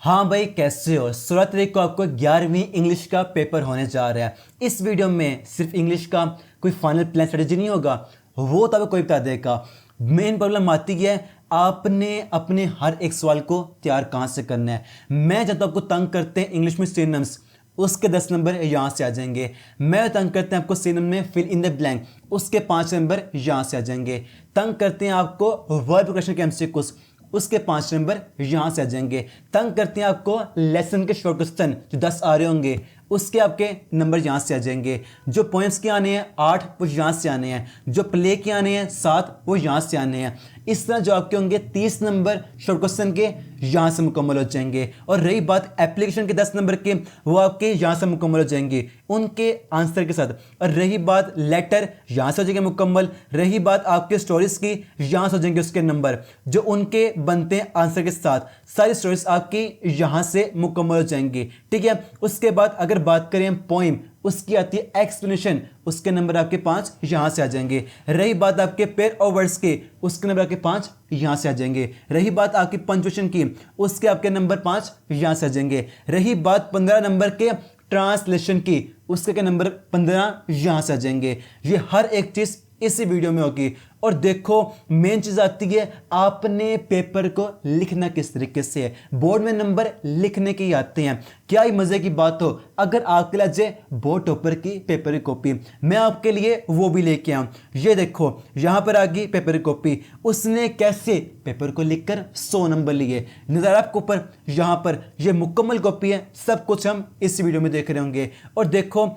हाँ भाई, कैसे हो? 16 तारीख को आपको 11वीं इंग्लिश का पेपर होने जा रहा है। इस वीडियो में सिर्फ इंग्लिश का कोई फाइनल प्लान स्ट्रेटेजी नहीं होगा, वो तो आपको कोई बता देगा। मेन प्रॉब्लम आती है आपने अपने हर एक सवाल को तैयार कहाँ से करना है। मैं जब आपको तंग करते हैं इंग्लिश में सिनोनिम्स, उसके 10 नंबर यहाँ से आ जाएंगे। मैं तंग करते हैं आपको सिनोनिम में फिल इन द ब्लैंक, उसके 5 नंबर यहाँ से आ जाएंगे। तंग करते हैं आपको वर्ब क्वेश्चन के एमसीक्यूज, उसके 5 नंबर यहाँ से आ जाएंगे। तंग करते हैं आपको लेसन के शॉर्ट क्वेश्चन जो 10 आ रहे होंगे, उसके आपके नंबर यहाँ से आ जाएंगे। जो पोएम्स के आने हैं 8 वो यहाँ से आने हैं, जो प्ले के आने हैं 7 वो यहाँ से आने हैं। इस तरह जो आपके होंगे 30 नंबर शॉर्ट क्वेश्चन के यहाँ से मुकम्मल हो जाएंगे। और रही बात एप्लीकेशन के 10 नंबर के, वो आपके यहाँ से मुकम्मल हो जाएंगे उनके आंसर के साथ। और रही बात लेटर, यहाँ से हो जाएंगे मुकम्मल। रही बात आपके स्टोरीज की, यहाँ से हो जाएंगे उसके नंबर जो उनके बनते हैं आंसर के साथ। सारी स्टोरीज आपकी यहाँ से मुकम्मल हो जाएंगी, ठीक है। उसके बाद अगर बात करें पोइम, उसकी आती है एक्सप्लेनेशन, उसके नंबर आपके 5 यहाँ से आ जाएंगे। रही बात आपके पेयर ऑफ वर्ड्स के, उसके नंबर आपके 5 यहाँ से आ जाएंगे। रही बात आपकी पंक्चुएशन की, उसके आपके नंबर 5 यहाँ से आ जाएंगे। रही बात 15 नंबर के ट्रांसलेशन की, उसके के नंबर 15 यहाँ से आ जाएंगे। ये हर एक चीज़ इसी वीडियो में होगी। और देखो मेन चीज आती है आपने पेपर को लिखना किस तरीके से है। बोर्ड में नंबर लिखने के ही आते हैं। क्या ही मजे की बात हो अगर आपके लिए जे बोर्ड टॉपर की पेपर की कॉपी, मैं आपके लिए वो भी लेके आऊं। ये देखो यहां पर आ गई पेपर की कॉपी, उसने कैसे पेपर को लिखकर 100 नंबर लिए नजर आपको ऊपर। यहां पर ये मुकम्मल कॉपी है, सब कुछ हम इस वीडियो में देख रहे होंगे। और देखो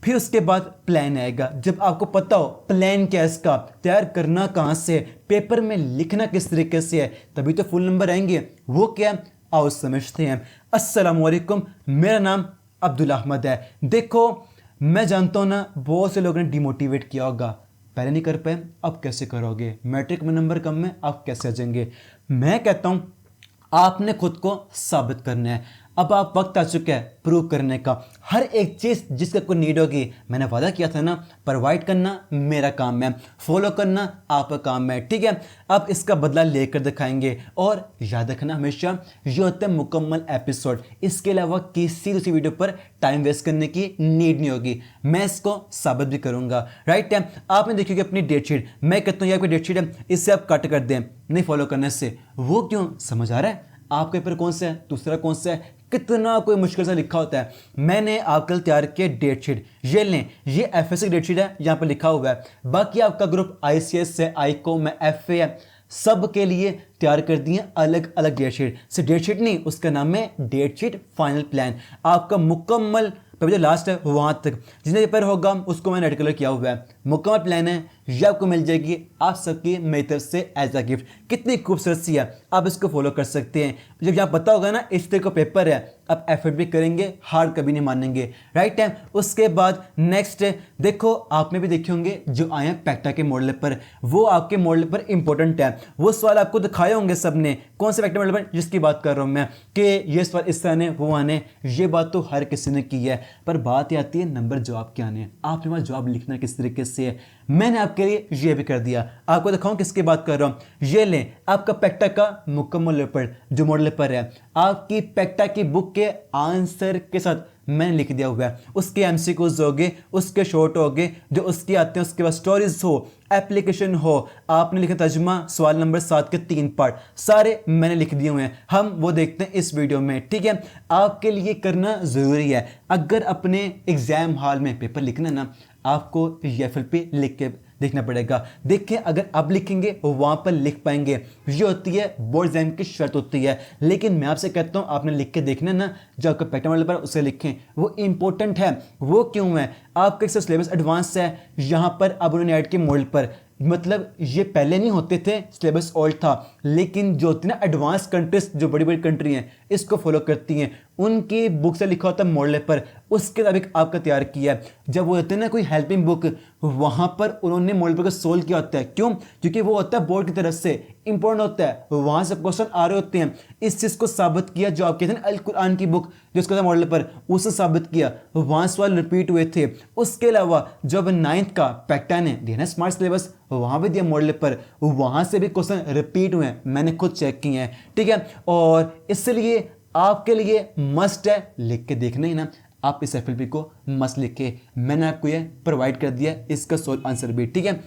फिर उसके बाद प्लान आएगा। जब आपको पता हो प्लान क्या है, इसका तैयार करना कहाँ से, पेपर में लिखना किस तरीके से है, तभी तो फुल नंबर आएंगे। वो क्या, आओ समझते हैं। अस्सलाम वालेकुम, मेरा नाम अब्दुल अहमद है। देखो मैं जानता हूँ ना बहुत से लोगों ने डिमोटिवेट किया होगा, पहले नहीं कर पाए अब कैसे करोगे, मैट्रिक में नंबर कम है अब कैसे आ जाएंगे। मैं कहता हूँ आपने खुद को साबित करना है। अब आप वक्त आ चुका है प्रूव करने का। हर एक चीज़ जिसका कोई नीड होगी, मैंने वादा किया था ना, प्रोवाइड करना मेरा काम है, फॉलो करना आपका काम है, ठीक है। अब इसका बदला लेकर दिखाएंगे। और याद रखना हमेशा ये होता है मुकम्मल एपिसोड, इसके अलावा किसी दूसरी वीडियो पर टाइम वेस्ट करने की नीड नहीं होगी। मैं इसको साबित भी करूंगा, राइट है। आपने देखी होगी अपनी डेट शीट, मैं कहता हूँ ये आपकी डेट शीट है, इससे आप कट कर दें नहीं फॉलो करने से। वो क्यों, समझ आ रहा है आपके पेपर कौन सा है दूसरा कौन सा है, कितना कोई मुश्किल से लिखा होता है। मैंने आपके लिए तैयार किया डेट शीट, ये लें, ये एफएससी की डेट शीट है, यहाँ पर लिखा हुआ है। बाकी आपका ग्रुप आईसीएस है, आईकॉम है, एफए है, सब के लिए तैयार कर दिए अलग अलग डेट शीट। सिर्फ डेट शीट नहीं, उसका नाम है डेट शीट फाइनल प्लान। आपका मुकम्मल जो लास्ट है वहाँ तक जितने पेपर होगा उसको मैंने रेड कलर किया हुआ है। मुकम्मल प्लान है, ये आपको मिल जाएगी आप सबकी मेरी तरफ से एज अ गिफ्ट। कितनी खूबसूरत सी है, आप इसको फॉलो कर सकते हैं। जब यहाँ पता होगा ना इस तरह का पेपर है, आप एफर्ट भी करेंगे, हार कभी नहीं मानेंगे, राइट टाइम। उसके बाद नेक्स्ट देखो, आपने भी देखे होंगे जो आए हैं पैक्टा के मॉडल पर, वो आपके मॉडल पर इंपॉर्टेंट है। वो सवाल आपको दिखाए होंगे सबने, कौन से पैक्टा मॉडल पर जिसकी बात कर रहा हूँ मैं, कि ये सवाल इस तरह आने वो आने, ये बात तो हर किसी ने की है। पर बात आती है नंबर जवाब के आने, आपके पास जवाब लिखना किस तरीके से है। मैंने आपके लिए ये भी कर दिया, आपको दिखाऊं किसकी बात कर रहा हूं। ये लें आपका पैक्टा का मुकम्मल पेपर जो मॉडल पेपर है, आपकी पैक्टा की बुक के आंसर के साथ मैंने लिख दिया हुआ है। उसके एमसीक्यूज हो गए, उसके शॉर्ट हो गए जो उसके आते हैं, उसके बाद स्टोरीज हो, एप्लीकेशन हो, आपने लिखा तर्जुमा, सवाल नंबर 7 के 3 पार्ट सारे मैंने लिख दिए हुए हैं। हम वो देखते हैं इस वीडियो में, ठीक है। आपके लिए करना ज़रूरी है, अगर अपने एग्जाम हॉल में पेपर लिखना ना, आपको YFL पे लिख के देखना पड़ेगा। देखिए अगर आप लिखेंगे वहां पर लिख पाएंगे, ये होती है बोर्ड एग्जाम की शर्त होती है। लेकिन मैं आपसे कहता हूं आपने लिख के देखना ना, जो आपका पैटर्न मॉडल पर उसे लिखें, वो इंपॉर्टेंट है। वो क्यों है, आपका सिलेबस एडवांस है, यहाँ पर अब उन्होंने ऐड किया मॉडल पर, मतलब ये पहले नहीं होते थे, सिलेबस ओल्ड था। लेकिन जो होती है ना एडवांस कंट्रीज, जो बड़ी बड़ी कंट्री हैं इसको फॉलो करती हैं, उनकी बुक से लिखा होता है मॉडल पर, उसके मुताबिक आपका तैयार किया है। जब वो होते हैं ना कोई हेल्पिंग बुक, वहाँ पर उन्होंने मॉडल पर को सोल्व किया होता है। क्यों, क्योंकि वो होता है बोर्ड की तरफ से इंपॉर्टेंट होता है, वहाँ से क्वेश्चन आ रहे होते हैं। इस चीज़ को साबित किया जो आप कहते हैं अल कुरान की बुक जो उसका मॉडल पर, उसे साबित किया, वहाँ सवाल रिपीट हुए थे। उसके अलावा जब 9th का पैक्टा ने दिया ना स्मार्ट सिलेबस, वहाँ भी दिया मॉडल पर, वहाँ से भी क्वेश्चन रिपीट हुए हैं, मैंने खुद चेक किए हैं, ठीक है। और इसलिए आपके लिए मस्ट है, लिख के देखना ही ना, आप इस एफएलपी को मस्ट लिख के, मैंने आपको ये प्रोवाइड कर दिया इसका सोल्व आंसर भी, ठीक है।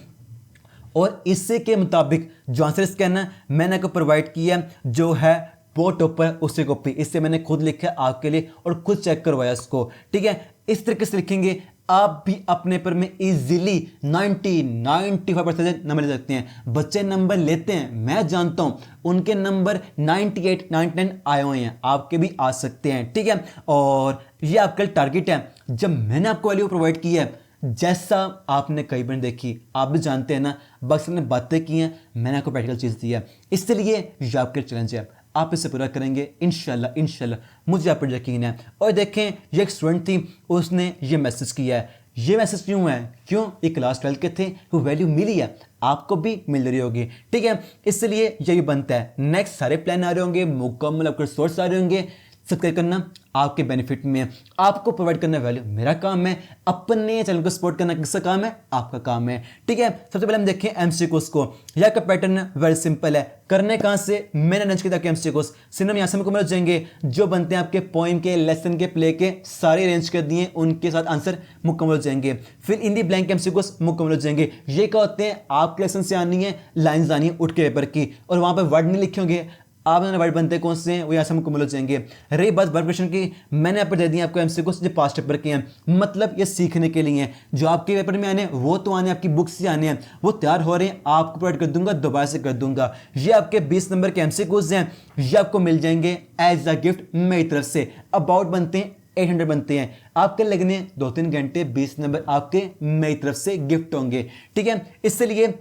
और इससे के मुताबिक जो आंसर इसका है ना, मैंने आपको प्रोवाइड किया जो है वो टॉपर उससे कॉपी, इससे मैंने खुद लिखा है आपके लिए और खुद चेक करवाया इसको, ठीक है। इस तरीके से लिखेंगे आप भी अपने पेपर में इजीली 95% नंबर ले सकते हैं। बच्चे नंबर लेते हैं, मैं जानता हूं उनके नंबर 98 99 आए हुए हैं, आपके भी आ सकते हैं, ठीक है। और ये आपका टारगेट है। जब मैंने आपको वैल्यू प्रोवाइड की है, जैसा आपने कई बार देखी, आप भी जानते हैं ना, बस ने बातें की हैं, मैंने आपको प्रैक्टिकल चीज़ दी है, इसलिए ये आपके चैलेंज है, आप इसे पूरा करेंगे इंशाल्लाह, मुझे आप पर यकीन है। और देखें, ये एक स्टूडेंट थी, उसने ये मैसेज किया है। ये मैसेज क्यों है? क्यों? ये क्लास 12 के थे, वो वैल्यू मिली है, आपको भी मिल रही होगी, ठीक है। इसलिए यही बनता है। नेक्स्ट सारे प्लान आ रहे होंगे, मुकम्मल आपके सोर्स आ रहे होंगे, सब्सक्राइब करना आपके बेनिफिट में है, आपको प्रोवाइड करना वैल्यू मेरा काम है, अपने चैनल को सपोर्ट करना किसका काम है? आपका काम है, ठीक है। सबसे पहले हम देखें एमसीक्यूज को। यह का पैटर्न वेरी सिंपल है, करने कहां से? मैंने अरेंज किया था एमसीक्यूज, सिर्फ यहां से मुझे मिल जाएंगे जो बनते हैं आपके पोएम के, लेसन के, प्ले के, सारे अरेंज कर दिए, उनके साथ आंसर मुकम्मल हो जाएंगे। फिर इन दी ब्लैंक एमसीक्यूज मुकम्मल हो जाएंगे। ये क्या होते हैं? आपके लेसन से आनी है, लाइन्स आनी है उठ के पेपर की, और वहां पर वर्ड नहीं लिखे होंगे, आपने वर्ड बनते कौन से हैं वो यहाँ से मुकम्मल हो जाएंगे। रही बात वर्ब क्वेश्चन की, मैंने यहाँ पर दे दिया आपको एमसीक्यूज जो पास्ट पेपर के हैं, मतलब ये सीखने के लिए हैं, जो आपके पेपर में आने वो तो आने, आपकी बुक से आने हैं, वो तैयार हो रहे हैं, आपको प्रोवाइड कर दूंगा, दोबारा से कर दूंगा। ये आपके 20 नंबर के एमसीक्यूज हैं, ये आपको मिल जाएंगे एज अ गिफ्ट मेरी तरफ से। अबाउट बनते हैं 800 बनते हैं, आपके लगने 2-3 घंटे, 20 नंबर आपके मेरी तरफ से गिफ्ट होंगे, ठीक है। इसलिए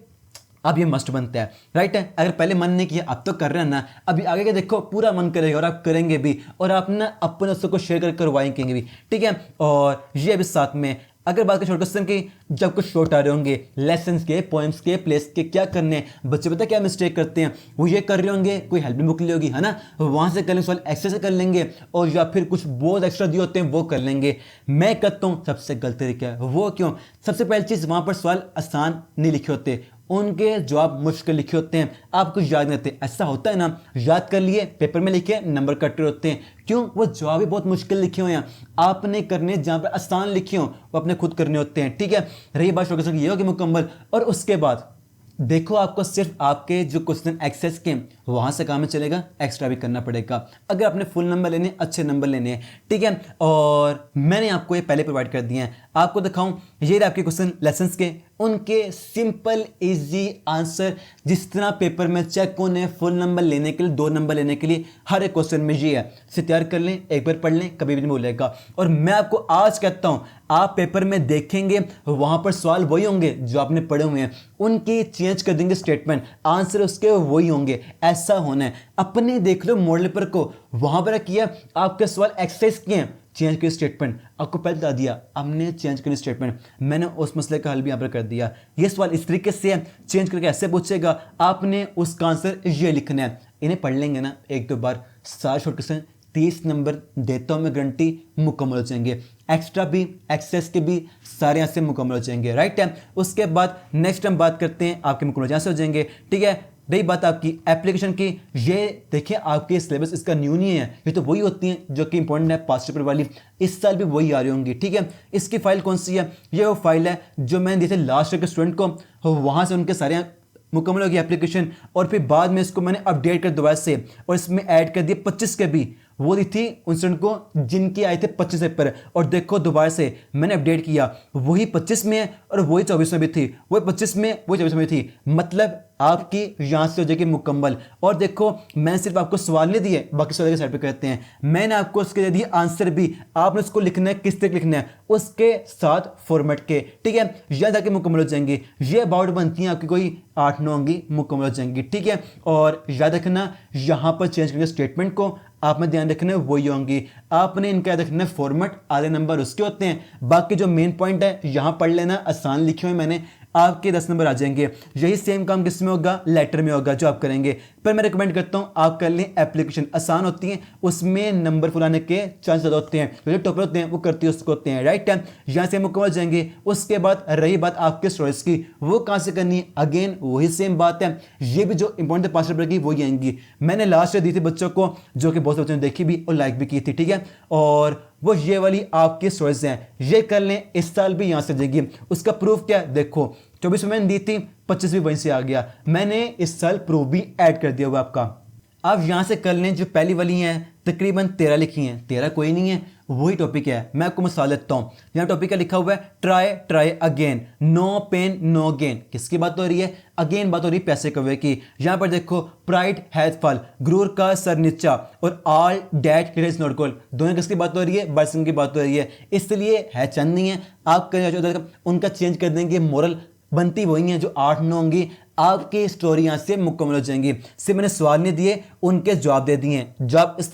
अब ये मस्ट बनता है, राइट है। अगर पहले मन नहीं किया, अब तो कर रहे हैं ना, अभी आगे का देखो पूरा मन करेगा और आप करेंगे भी, और आप ना अपने दोस्तों को शेयर करवाएंगे भी, ठीक है। और ये अभी साथ में अगर बात करें शॉर्ट क्वेश्चन की, जब कुछ शॉर्ट आ रहे होंगे लेसन्स के, पोएम्स के, प्लेस के, क्या करने हैं बच्चे, पता क्या मिस्टेक करते हैं? वो ये कर रहे होंगे, कोई हेल्पिंग बुक ली होगी, है ना, वहां से कर लेंगे, सवाल एक्स्ट्रा से कर लेंगे, और या फिर कुछ बहुत एक्स्ट्रा दिए होते हैं वो कर लेंगे। मैं कहता हूँ सबसे गलत तरीका है वो। क्यों? सबसे पहली चीज, वहां पर सवाल आसान नहीं लिखे होते, उनके जवाब मुश्किल लिखे होते हैं, आपको याद नहीं रहते। ऐसा होता है ना, याद कर लिए, पेपर में लिखे, नंबर कट रहे होते हैं। क्यों? वो जवाब ही बहुत मुश्किल लिखे हुए हैं, आपने करने जहां पर आसान लिखे हो वो अपने खुद करने होते हैं, ठीक है। रही बात शौक ये होगी मुकम्मल। और उसके बाद देखो, आपको सिर्फ आपके जो क्वेश्चन एक्सेस के वहां से काम में चलेगा, एक्स्ट्रा भी करना पड़ेगा अगर आपने फुल नंबर लेने, अच्छे नंबर लेने हैं, ठीक है। और मैंने आपको ये पहले प्रोवाइड कर दिए हैं, आपको दिखाऊं, ये आपके क्वेश्चन लेसन्स के, उनके सिंपल इजी आंसर, जिस तरह पेपर में चेक होने फुल नंबर लेने के लिए, 2 नंबर लेने के लिए, हर एक क्वेश्चन में ये है। इसे तैयार कर लें, एक बार पढ़ लें, कभी भी नहीं भूलेगा। और मैं आपको आज कहता हूं, आप पेपर में देखेंगे वहां पर सवाल वही होंगे जो आपने पढ़े हुए हैं, उनकी चेंज कर देंगे स्टेटमेंट, आंसर उसके वही होंगे, ऐसा होना है। अपने देख लो मॉडल पेपर को, वहां पर किया आपके सवाल एक्सरसाइज किए, चेंज करिए स्टेटमेंट, आपको पहले बता दिया हमने चेंज करिए स्टेटमेंट, मैंने उस मसले का हल भी यहाँ पर कर दिया। ये सवाल इस तरीके से है, चेंज करके ऐसे पूछेगा, आपने उसका आंसर ये लिखना है। इन्हें पढ़ लेंगे ना 1-2 बार, सारे शॉर्ट क्वेश्चन 30 नंबर देता हूँ मैं गारंटी, मुकम्मल हो जाएंगे। एक्स्ट्रा भी, एक्सेस के भी सारे यहाँ से मुकम्मल हो जाएंगे, राइट है। उसके बाद नेक्स्ट हम बात करते हैं, आपके मुकम्मल यहाँ से हो जाएंगे, ठीक है। रही बात आपकी एप्लीकेशन की, ये देखिए आपके सिलेबस इसका न्यू नहीं है, ये तो वही होती हैं जो कि इंपॉर्टेंट है, पास्ट पेपर वाली, इस साल भी वही आ रही होंगी, ठीक है। इसकी फाइल कौन सी है? ये वो फाइल है जो मैंने दी थी लास्ट ईयर के स्टूडेंट को, वहाँ से उनके सारे मुकम्मल हो गई एप्लीकेशन, और फिर बाद में इसको मैंने अपडेट कर दोबारा से, और इसमें ऐड कर दिए 25 के भी, वो दी थी उन स्टूडेंट को जिनके आए थे 25 पेपर, और देखो दोबारा से मैंने अपडेट किया, वही 25 में है और वही 24 में भी थी, वही 25 में, वही 24 में थी, मतलब आपकी यहाँ से हो जाएगी मुकम्मल। और देखो मैंने सिर्फ आपको सवाल नहीं दिए, बाकी सवाल के साइड पे कहते हैं, मैंने आपको उसके दे दिए आंसर भी, आपने उसको लिखना है, किस तरह लिखना है, उसके साथ फॉर्मेट के, ठीक है। याद आके मुकम्मल हो जाएंगी। ये अबाउट बनती हैं आपकी कोई 8-9 होंगी, मुकम्मल हो जाएंगी, ठीक है। और याद रखना यहाँ पर चेंज करेंगे स्टेटमेंट को, आप में ध्यान रखना है वही होंगी, आपने इनका याद रखना है फॉर्मेट, आधे नंबर उसके होते हैं, बाकी जो मेन पॉइंट है यहाँ पढ़ लेना, आसान लिखे हुए मैंने, आपके 10 नंबर आ जाएंगे। यही सेम काम किस में होगा, लेटर में होगा जो आप करेंगे। पर मैं रिकमेंड करता हूं आप कर लें एप्लीकेशन, आसान होती है, उसमें नंबर फुल आने के चांस ज़्यादा होते हैं। जो टॉपर होते हैं वो करते उसको होते हैं, राइट है। यहाँ से मुकम्मल जाएंगे। उसके बाद रही बात आपके स्टोरेज की, वो कहाँ से करनी है, अगेन वही सेम बात है। ये भी जो इंपॉर्टेंट 5 नंबर की वही आएंगी। मैंने लास्ट दी थी बच्चों को, जो कि बहुत से बच्चों ने देखी भी और लाइक भी की थी, ठीक है। और वो ये वाली आपकी स्टोरेज हैं, ये कर लें, इस साल भी यहाँ से जाएगी। उसका प्रूफ क्या है, देखो 24 में मैंने दी थी, 25 भी वहीं से आ गया। मैंने इस साल प्रूफ भी ऐड कर दिया हुआ आपका। अब यहाँ से कर लें, जो पहली वाली हैं तकरीबन 13 लिखी हैं, 13 कोई नहीं है, वही टॉपिक है। मैं आपको मिसाल देता हूँ। यहाँ टॉपिक का लिखा हुआ है try try again, no pain no gain. किसकी बात हो रही है, अगेन बात हो रही है पैसे कवे की। यहाँ पर देखो प्राइड हैज फॉल, गुरूर का सर नीचा, और all that is not gold. दोनों किसकी बात हो रही है, बर्सन की बात हो रही है, इसलिए है चंद नहीं है। आप उनका चेंज कर देंगे, मोरल बनती वही है जो 8-9 होंगी। आपकी स्टोरी यहाँ से मुकम्मल हो जाएंगी। सिर्फ मैंने सवाल नहीं दिए, उनके जवाब दे दिए। जवाब इस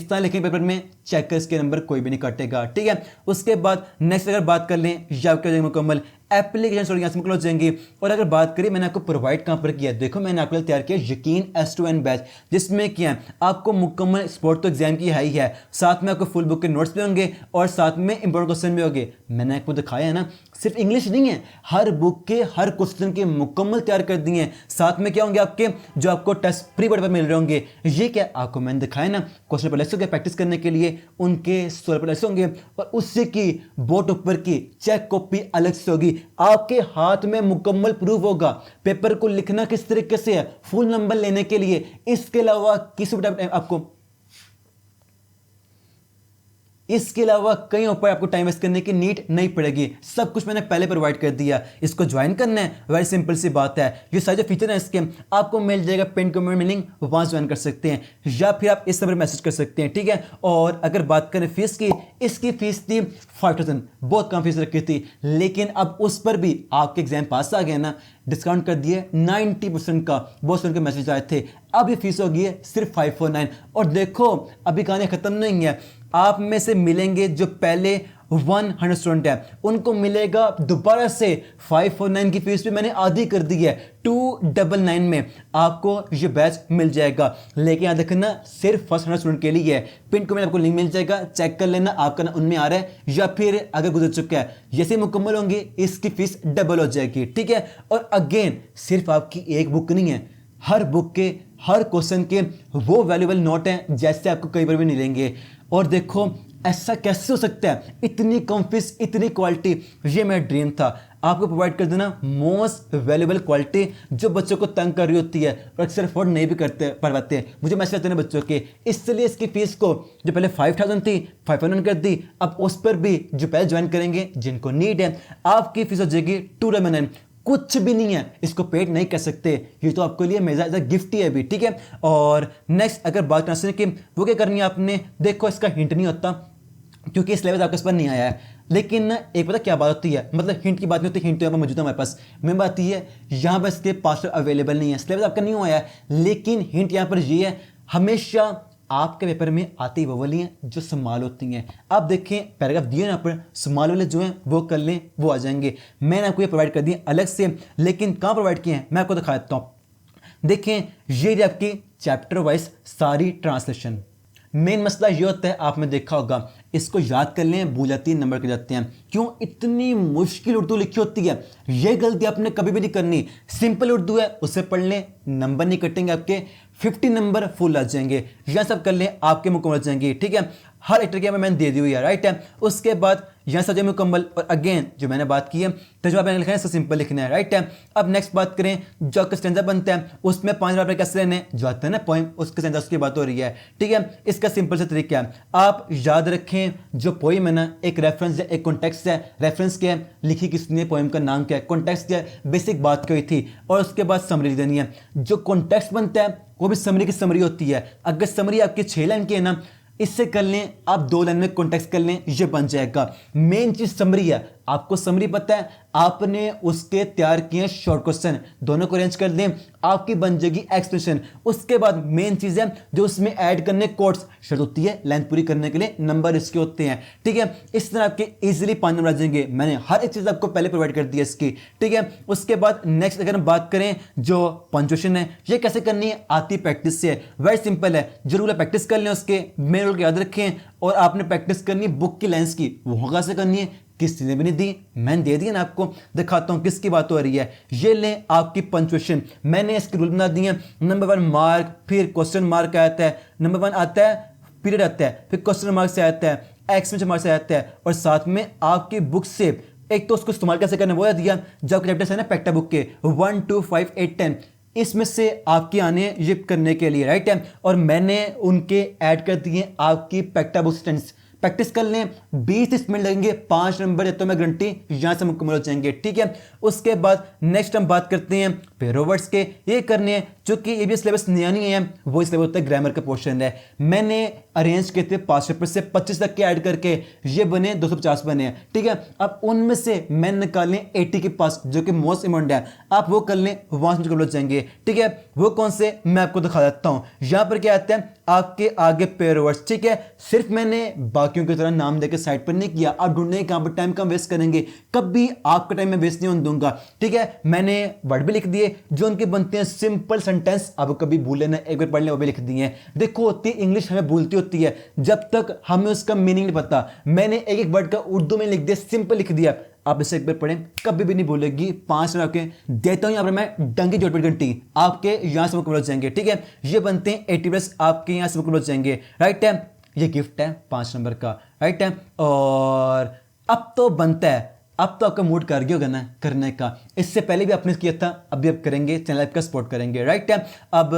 तरह लिखें पेपर में, चेक कर, इसके नंबर कोई भी नहीं काटेगा, ठीक है। उसके बाद नेक्स्ट अगर बात कर लें, जवाब कर जाएंगे मुकम्मल, एप्लीकेशन स्टोरी यहाँ से मुकम्मल हो जाएंगी। और अगर बात करें मैंने आपको प्रोवाइड कहाँ पर किया, देखो मैंने आपके लिए तैयार किया यकीन S2N बैच, जिसमें क्या है आपको मुकम्मल स्पोर्ट तो एग्जाम की हाई है, साथ में आपको फुल बुक के नोट्स भी होंगे और साथ में इंपॉर्टेंट क्वेश्चन भी होंगे। मैंने आपको दिखाया है ना, सिर्फ इंग्लिश नहीं है, हर बुक के हर क्वेश्चन के मुकम्मल तैयार कर दिए हैं। साथ में क्या होंगे आपके, जो आपको टेस्ट प्री बोर्ड पर मिल रहे होंगे, ये क्या आपको मैंने दिखाया ना, क्वेश्चन पर लेक्चर प्रैक्टिस करने के लिए उनके सोलर पर लेक्चर होंगे, और उससे की बोर्ड ऊपर की चेक कॉपी अलग से होगी। आपके हाथ में मुकम्मल प्रूफ होगा पेपर को लिखना किस तरीके से है, फुल नंबर लेने के लिए। इसके अलावा इसके अलावा कई ऊपर आपको टाइम वेस्ट करने की नीड नहीं पड़ेगी, सब कुछ मैंने पहले प्रोवाइड कर दिया। इसको ज्वाइन करना है, वेरी सिंपल सी बात है। ये सारे जो फीचर है इसके आपको मिल जाएगा पिन कमेंट में लिंक, वहां ज्वाइन कर सकते हैं, या फिर आप इस नंबर मैसेज कर सकते हैं, ठीक है। और अगर बात करें फीस की, इसकी फीस थी 5000, बहुत कम फीस रखी थी, लेकिन अब उस पर भी आपके एग्जाम पास आ गया ना, डिस्काउंट कर दिए 90% का। बहुत से उनके मैसेज आए थे, अब ये फीस होगी सिर्फ 549। और देखो अभी कहानी खत्म नहीं है, आप में से मिलेंगे जो पहले 100 स्टूडेंट है, उनको मिलेगा दोबारा से 549 की फीस भी मैंने आधी कर दी है, 299 में आपको ये बैच मिल जाएगा। लेकिन याद रखना सिर्फ फर्स्ट 100 स्टूडेंट के लिए है। पिन को आपको लिंक मिल जाएगा, चेक कर लेना आपका ना उनमें आ रहा है या फिर अगर गुजर चुका है। जैसे मुकम्मल होंगे इसकी फीस डबल हो जाएगी, ठीक है। और अगेन सिर्फ आपकी एक बुक नहीं है, हर बुक के हर क्वेश्चन के वो वैल्यूएबल नोट हैं, जैसे आपको कई बार भी नहीं लेंगे। और देखो ऐसा कैसे हो सकता है, इतनी कम फीस इतनी क्वालिटी, ये मेरा ड्रीम था आपको प्रोवाइड कर देना मोस्ट वैल्यूएबल क्वालिटी, जो बच्चों को तंग कर रही होती है और अक्सर अफोर्ड नहीं भी करते पाते हैं। मुझे मैसेज आते हैं बच्चों के, इसलिए इसकी फीस को जो पहले 5000 थी 500 कर दी। अब उस पर भी जो पहले ज्वाइन करेंगे जिनको नीड है, आपकी फीस हो जाएगी 299। कुछ भी नहीं है, इसको पेड नहीं कर सकते, ये तो आपके लिए मेरा एज अ गिफ्ट ही है भी, ठीक है। और नेक्स्ट अगर बात करना कि वो क्या करनी है आपने, देखो इसका हिंट नहीं होता क्योंकि इस लेवल आपके पास नहीं आया है। लेकिन एक पता क्या बात होती है, मतलब हिंट की बात नहीं होती, हिंट तो यहाँ पर मौजूद है हमारे पास। मेन बात ये है यहाँ पर इसके पास अवेलेबल नहीं है, इस लेवल आपका नहीं हुआ है, लेकिन हिंट यहाँ पर ये है हमेशा आपके पेपर में आती वो वाली हैं जो समाल होती हैं। आप देखें पैराग्राफ दिए यहाँ पर, समाल वाले जो हैं वो कर लें, वो आ जाएंगे। मैंने आपको ये प्रोवाइड कर दिए अलग से, लेकिन कहाँ प्रोवाइड किए हैं मैं आपको दिखा देता हूँ। देखें ये आपकी चैप्टर वाइज सारी ट्रांसलेशन। मेन मसला ये होता है, आपने देखा होगा इसको याद कर लें भूल जाती है, नंबर के जाते हैं। क्यों, इतनी मुश्किल उर्दू लिखी होती है, ये गलती आपने कभी भी नहीं करनी। सिंपल उर्दू है उसे पढ़ लें, नंबर नहीं कटेंगे आपके, 50 नंबर फुल आ जाएंगे। यह सब कर लें आपके मुकम्मल जाएंगे, ठीक है। हर एक तरीके में मैंने दे दी हुई है, राइट है। उसके बाद यहाँ सब मुकम्मल, और अगेन जो मैंने बात की है तजुर्बा मैंने लिखा है, इसको सिंपल लिखना है, राइट है। अब नेक्स्ट बात करें, जो आपका स्टैंजा बनता है उसमें 5 बार कैसे लेने, जो आता है ना पोइम, उसके स्टैंजा उसकी बात हो रही है, ठीक है। इसका सिंपल सा तरीका है, आप याद रखें जो पोइम है ना, एक रेफरेंस है एक कॉन्टेक्स्ट है। रेफरेंस क्या है, लिखी किसने, पोइम का नाम क्या है, कॉन्टेक्स्ट क्या है, बेसिक बात क्या थी, और उसके बाद समरी देनी है। जो कॉन्टेक्स्ट बनता है वो भी समरी की समरी होती है। अगर समरी आपकी 6 लाइन की है ना, इससे कर लें आप 2 लाइन में कॉन्टेक्स्ट कर लें, ये बन जाएगा। मेन चीज समरी है, आपको समरी पता है, आपने उसके तैयार किए शॉर्ट क्वेश्चन, दोनों को अरेंज कर दें, आपकी बन जाएगी एक्सप्लेनेशन। उसके बाद मेन चीज है जो उसमें ऐड करने कोट्स, शर्त होती है लेंथ पूरी करने के लिए नंबर इसके होते हैं, ठीक है। इस तरह आपके इजीली 5 नंबर आ जाएंगे। मैंने हर एक चीज आपको पहले प्रोवाइड कर दी है इसकी, ठीक है। उसके बाद नेक्स्ट अगर हम बात करें जो पंक्चुएशन है, ये कैसे करनी है, आती प्रैक्टिस से है। वेरी सिंपल है, जरूर प्रैक्टिस कर लें उसके, मेरे रूल याद रखें। और आपने प्रैक्टिस करनी बुक की लाइंस की, वो कैसे करनी है, किसी ने भी नहीं दी, मैंने दे दी ना आपको। दिखाता हूं किसकी बात हो रही है। ये लें आपकी पंक्चुएशन, मैंने इसके रूल बना दिए। नंबर 1 मार्क, फिर क्वेश्चन मार्क आता है, नंबर 1 आता है, पीरियड आता है, फिर क्वेश्चन मार्क से आता है, एक्सक्लेमेशन मार्क से आता है, और साथ में आपकी बुक से एक तो उसको इस्तेमाल कैसे करना वो दिया। जब चैप्टर्स है ना पैक्टा बुक के 1 2 5 8 10, इसमें से आपके आने ये करने के लिए, राइट है। और मैंने उनके ऐड कर दिए आपकी पैक्टा बुक स्टैंड्स। प्रैक्टिस कर लें, 20 मिनट लगेंगे, 5 नंबर देता हूं मैं गारंटी, यहां से मुकम्मल हो जाएंगे, ठीक है। उसके बाद नेक्स्ट हम बात करते हैं पेरोवर्ड्स के। ये करने हैं चूंकि ये भी सिलेबस नया नहीं है, वो सिलेबस होता है ग्रामर का पोर्शन है। मैंने अरेंज किए थे 5 पेपर से 25 तक के ऐड करके, ये बने 250 बने हैं, ठीक है। अब उनमें से मैं निकालें 80 के पास जो कि मोस्ट इम्पोर्टेंट है, आप वो कर लें, वहां से हो जाएंगे, ठीक है। वो कौन से मैं आपको दिखा देता हूं। यहां पर क्या आता है आपके आगे पेरोवर्ड्स, ठीक है। सिर्फ मैंने बाकियों की तरह नाम देकर साइड पर नहीं किया, आप ढूंढने कहां पर टाइम कम वेस्ट करेंगे, कभी आपका टाइम मैं वेस्ट नहीं होने दूंगा, ठीक है। मैंने वर्ड भी लिख दिए जो उनके बनते हैं सिंपल सेंटेंस, आप कभी भूले ना, एक बार पढ़ लें, वो भी लिख दिए हैं। देखो होती है इंग्लिश हमें भूलती होती है जब तक हमें उसका मीनिंग नहीं पता। मैंने एक एक वर्ड का उर्दू में लिख दिया, सिंपल लिख दिया, आप इसे एक बार पढ़ें, कभी भी नहीं भूलेगी। 5 मिनट आपके देता हूं यहां पर मैं डंकी चोट घंटी, आपके यहां से मुकम्मल हो जाएंगे, ठीक है। ये बनते हैं 80+ आपके यहां से मुकम्मल हो जाएंगे, राइट है। ये गिफ्ट है 5 नंबर का, राइट है। और अब तो बनता है, अब तो आपका मूड कर गया होगा ना करने का, इससे पहले भी आपने किया था, अभी आप करेंगे, चैनल का सपोर्ट करेंगे, राइट है। अब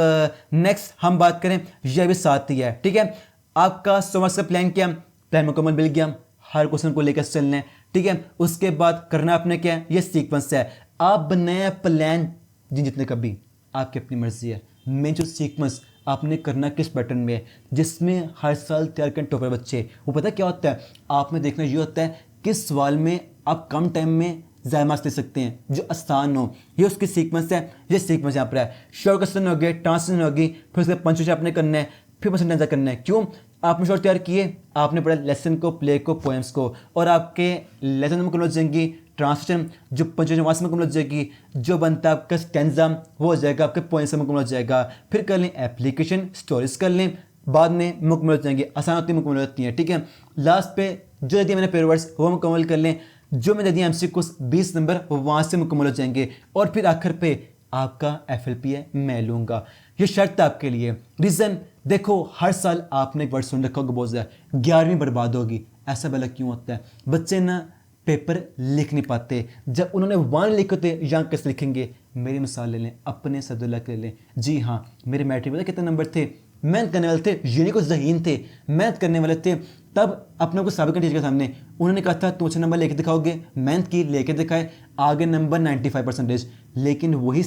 नेक्स्ट हम बात करें, यह भी साथ ही है, ठीक है। आपका समझ का प्लान क्या, प्लान मुकम्मल मिल गया, हर क्वेश्चन को लेकर चलना है, ठीक है। उसके बाद करना आपने क्या है, ये सीक्वेंस है, आप बनाए प्लान जितने कभी आपकी अपनी मर्जी है। मेन जो सीक्वेंस आपने करना किस पैटर्न में, जिसमें हर साल तैयार करें टॉपर बच्चे, वो पता क्या होता है, आपने देखना ये होता है किस सवाल में आप कम टाइम में ज़्यादा मार्क्स ले सकते हैं, जो आसान हो, ये उसकी सीक्वेंस है। ये सीक्वेंस यहाँ पर है, शॉर्ट क्वेश्चन हो गए, ट्रांसलेशन होगी, फिर उसके पंक्चुएशन आपने करना है, फिर परसेंटेज करना है। क्यों, आपने शॉर्ट तैयार किए, आपने पढ़ा लेसन को, प्ले को, पोएम्स को, और आपके लेसन में कम हो जाएंगी, ट्रांसलेशन जो पंक्चुएशन वास में कम हो जाएगी, जो बनता है आपका स्टैंजा वो हो जाएगा आपके पोएम्स में कम हो जाएगा। फिर कर लें एप्लीकेशन, स्टोरीज कर लें, बाद में मुकम्मल हो जाएंगे, आसान होती है, मुकम्मल होती है, ठीक है। लास्ट पे जो दे दिया मैंने पेयरवर्ड्स वो मुकम्मल कर लें, जो मैंने दे दिया एमसीक्यू 20 नंबर वहाँ से मुकम्मल हो जाएंगे, और फिर आखिर पे आपका एफएलपी है मैं लूँगा। ये शर्त है आपके लिए। रीज़न देखो, हर साल आपने एक वर्ड सुन रखा होगा बहुत ज़्यादा, 11वीं बर्बाद होगी, ऐसा भला क्यों होता है। बच्चे ना पेपर लिख नहीं पाते, जब उन्होंने 1 लिखे थे यहाँ कैसे लिखेंगे। मेरी मिसाल ले लें, अपने सदुल्ला ले लें, जी हाँ मेरे मैट्रिक में कितने नंबर थे, मेहनत करने वाले थे, यूनी को ज़हीन थे, मेहनत करने वाले थे, तब अपने को साबित टीचर के सामने उन्होंने कहा था तुम अच्छे नंबर लेके दिखाओगे, मेहनत की, लेके दिखाए, आगे नंबर 95%। लेकिन वही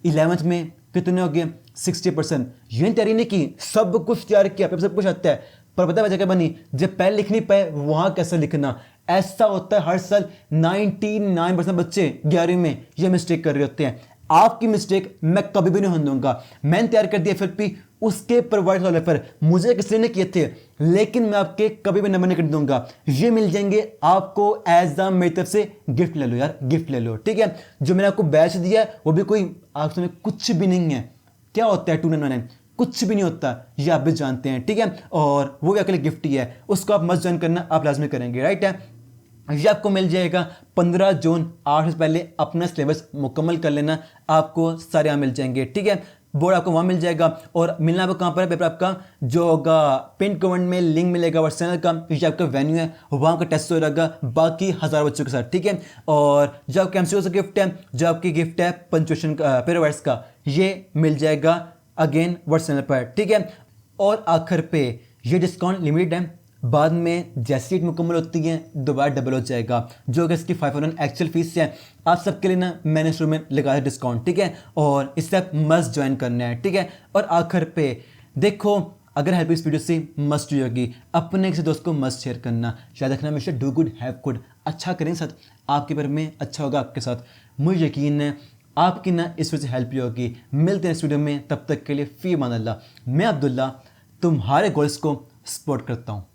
11th में कितने हो गए 60%। यूँ तैयारी नहीं की, सब कुछ तैयार किया, पेपर सब कुछ आता है, पर पता वजह क्या बनी, जब पहले लिख नहीं पाए वहाँ कैसे लिखना। ऐसा होता है हर साल, 99% बच्चे 11वीं में ये मिस्टेक कर रहे होते हैं। आपकी मिस्टेक मैं कभी भी नहीं होने दूंगा। मैंने तैयार कर दिया एफएलपी, उसके प्रोवाइड वाले पर मुझे किसी ने किए थे, लेकिन मैं आपके कभी भी नंबर नहीं कर दूंगा। ये मिल जाएंगे आपको एज अ मेरी तरफ से, गिफ्ट ले लो यार, गिफ्ट ले लो, ठीक है। जो मैंने आपको बैच दिया है वो भी कोई आपसे में कुछ भी नहीं है। क्या होता है 299, कुछ भी नहीं होता, ये आप भी जानते हैं, ठीक है। और वो भी आपके लिए गिफ्ट ही है, उसको आप मस्त ज्वाइन करना, आप लाजमी करेंगे, राइट है। ये आपको मिल जाएगा 15 जून, 8 से पहले अपना सिलेबस मुकम्मल कर लेना, आपको सारे यहाँ मिल जाएंगे, ठीक है। बोर्ड आपको वहाँ मिल जाएगा, और मिलना आपको कहाँ पर है, पेपर आपका जो होगा पिन कमेंट में लिंक मिलेगा व्हाट्स चैनल का, ये आपका वेन्यू है, वहाँ का टेस्ट हो रहेगा बाकी 1000 बच्चों के साथ, ठीक है। और जो आपके एमसीक्यू का गिफ्ट है, जो आपकी गिफ्ट है पंक्चुएशन का, पेयरवर्ड्स का, ये मिल जाएगा अगेन व्हाट्स चैनल पर, ठीक है। और आखिर पे ये डिस्काउंट लिमिटेड है, बाद में जैसी सीट मुकम्मल होती है दोबारा डबल हो जाएगा, जो कि इसकी 500 एक्चुअल फीस है। आप सबके लिए ना मैंने शुरू में लगा है डिस्काउंट, ठीक है, और इससे आप मस्ट ज्वाइन करना है, ठीक है। और आखिर पे देखो, अगर हेल्प इस वीडियो से मस्ट हुई होगी, अपने किसी दोस्त को मस्ट शेयर करना, शायद रखना हमेशा डू गुड हैव गुड, अच्छा करें साथ, आपके बारे में अच्छा होगा आपके साथ। मुझे यकीन है आपकी ना इस वजह से हेल्प भी होगी। मिलते हैं इस वीडियो में, तब तक के लिए फ़ी अमान अल्लाह। मैं अब्दुल्ला तुम्हारे गोल्स को सपोर्ट करता हूँ।